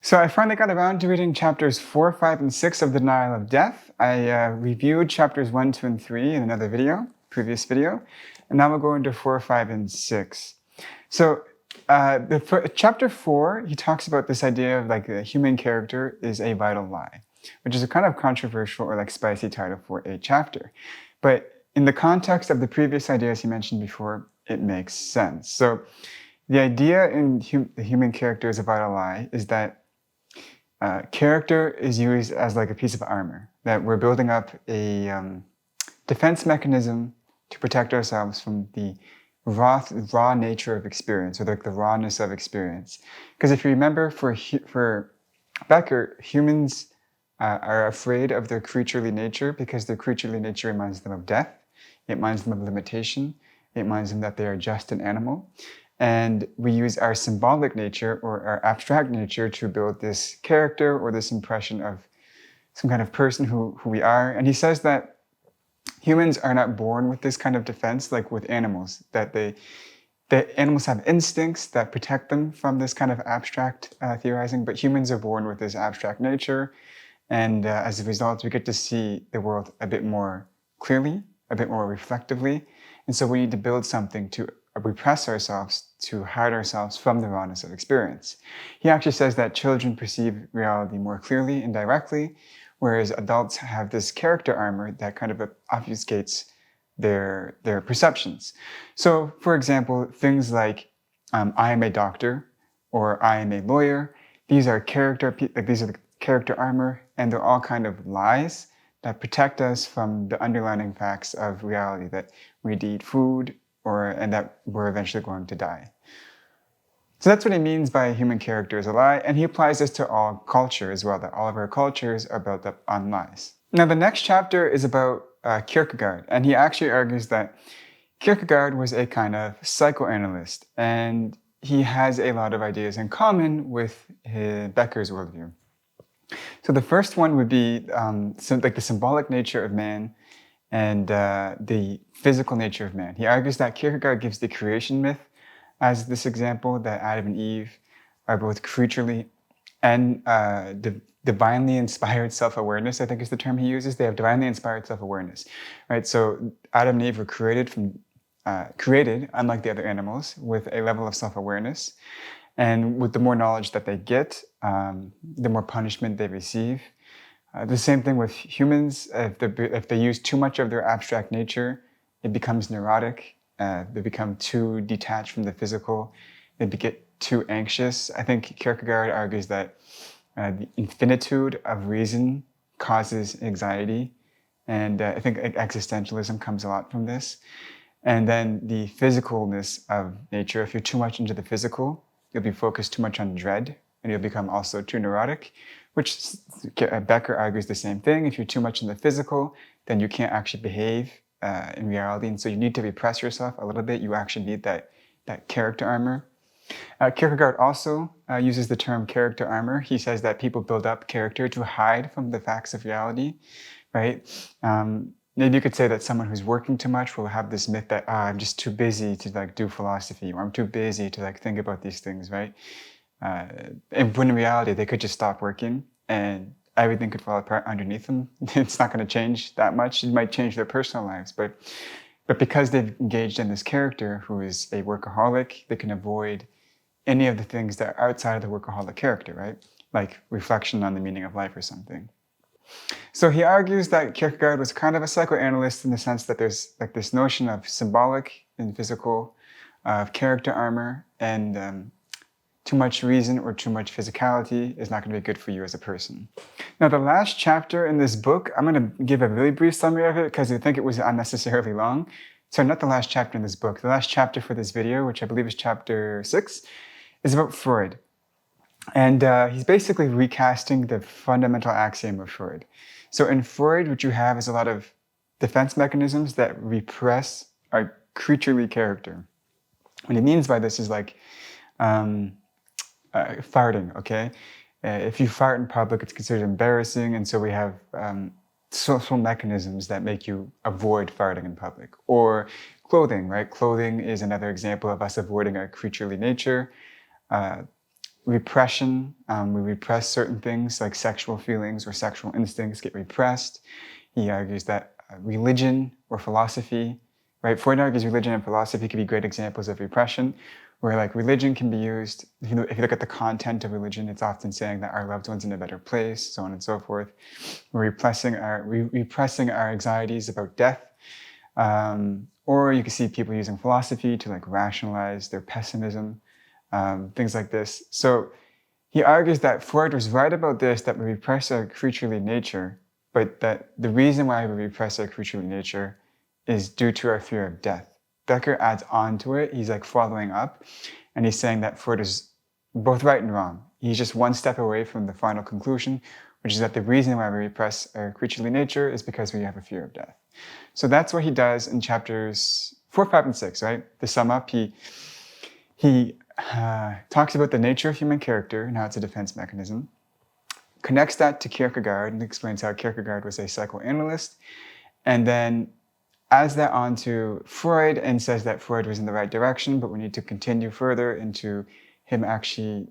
So I finally got around to reading chapters 4, 5, and 6 of The Denial of Death. I reviewed chapters 1, 2, and 3 in another video, previous video, and now we'll go into 4, 5, and 6. So chapter 4, he talks about this idea of like the human character is a vital lie, which is a kind of controversial or like spicy title for a chapter. But in the context of the previous ideas he mentioned before, it makes sense. So the idea in the human character is a vital lie is that character is used as like a piece of armor, that we're building up a defense mechanism to protect ourselves from the raw nature of experience, or like the rawness of experience. Because if you remember, for Becker, humans are afraid of their creaturely nature because their creaturely nature reminds them of death, it reminds them of limitation, it reminds them that they are just an animal. And we use our symbolic nature or our abstract nature to build this character or this impression of some kind of person who we are. And he says that humans are not born with this kind of defense like with animals, that animals have instincts that protect them from this kind of abstract theorizing, but humans are born with this abstract nature. And as a result, we get to see the world a bit more clearly, a bit more reflectively. And so we need to build something to repress ourselves, to hide ourselves from the rawness of experience. He actually says that children perceive reality more clearly and directly, whereas adults have this character armor that kind of obfuscates their perceptions. So, for example, things like I am a doctor or I am a lawyer, these are the character armor, and they're all kind of lies that protect us from the underlying facts of reality, that we need to eat food, and that we're eventually going to die. So that's what he means by human character is a lie, and he applies this to all culture as well, that all of our cultures are built up on lies. Now the next chapter is about Kierkegaard, and he actually argues that Kierkegaard was a kind of psychoanalyst, and he has a lot of ideas in common with Becker's worldview. So the first one would be like the symbolic nature of man and the physical nature of man. He argues that Kierkegaard gives the creation myth as this example, that Adam and Eve are both creaturely and divinely inspired self-awareness, I think is the term he uses. They have divinely inspired self-awareness, right? So Adam and Eve were created, unlike the other animals, with a level of self-awareness. And with the more knowledge that they get, the more punishment they receive. The same thing with humans. If they use too much of their abstract nature, it becomes neurotic. They become too detached from the physical. They get too anxious. I think Kierkegaard argues that the infinitude of reason causes anxiety. And I think existentialism comes a lot from this. And then the physicalness of nature. If you're too much into the physical, you'll be focused too much on dread, and you'll become also too neurotic, which Becker argues the same thing. If you're too much in the physical, then you can't actually behave in reality, and so you need to repress yourself a little bit. You actually need that character armor. Kierkegaard also uses the term character armor. He says that people build up character to hide from the facts of reality, right? Maybe you could say that someone who's working too much will have this myth that I'm just too busy to like do philosophy, or I'm too busy to like think about these things, right? And when in reality, they could just stop working and everything could fall apart underneath them. It's not going to change that much. It might change their personal lives, but because they've engaged in this character who is a workaholic, they can avoid any of the things that are outside of the workaholic character, right? Like reflection on the meaning of life or something. So he argues that Kierkegaard was kind of a psychoanalyst in the sense that there's like this notion of symbolic and physical, of character armor, and too much reason or too much physicality is not going to be good for you as a person. Now, the last chapter in this book, I'm going to give a really brief summary of it because I think it was unnecessarily long. So not the last chapter in this book. The last chapter for this video, which I believe is chapter 6, is about Freud. And he's basically recasting the fundamental axiom of Freud. So in Freud, what you have is a lot of defense mechanisms that repress our creaturely character. What he means by this is like farting, okay? If you fart in public, it's considered embarrassing, and so we have social mechanisms that make you avoid farting in public. Or clothing, right? Clothing is another example of us avoiding our creaturely nature. repression. We repress certain things like sexual feelings or sexual instincts get repressed. He argues that religion or philosophy, right? Freud argues religion and philosophy could be great examples of repression, where like religion can be used, if you look at the content of religion, it's often saying that our loved one's in a better place, so on and so forth. We're repressing our anxieties about death. Or you can see people using philosophy to like rationalize their pessimism, things like this. So he argues that Freud was right about this, that we repress our creaturely nature, but that the reason why we repress our creaturely nature is due to our fear of death. Becker adds on to it. He's like following up, and he's saying that Freud is both right and wrong. He's just one step away from the final conclusion, which is that the reason why we repress our creaturely nature is because we have a fear of death. So that's what he does in chapters 4, 5, and 6, right? To sum up, he talks about the nature of human character and how it's a defense mechanism, connects that to Kierkegaard and explains how Kierkegaard was a psychoanalyst, and then adds that on to Freud and says that Freud was in the right direction, but we need to continue further into him actually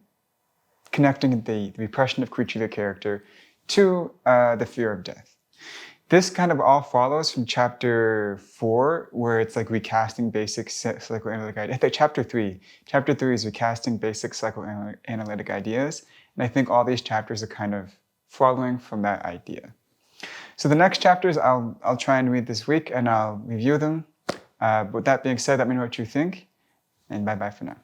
connecting the repression of creaturely character to the fear of death. This kind of all follows from chapter 4, where it's like recasting basic psychoanalytic ideas. I think chapter 3 is recasting basic psychoanalytic ideas. And I think all these chapters are kind of following from that idea. So the next chapters I'll try and read this week and I'll review them. With that being said, let me know what you think, and bye-bye for now.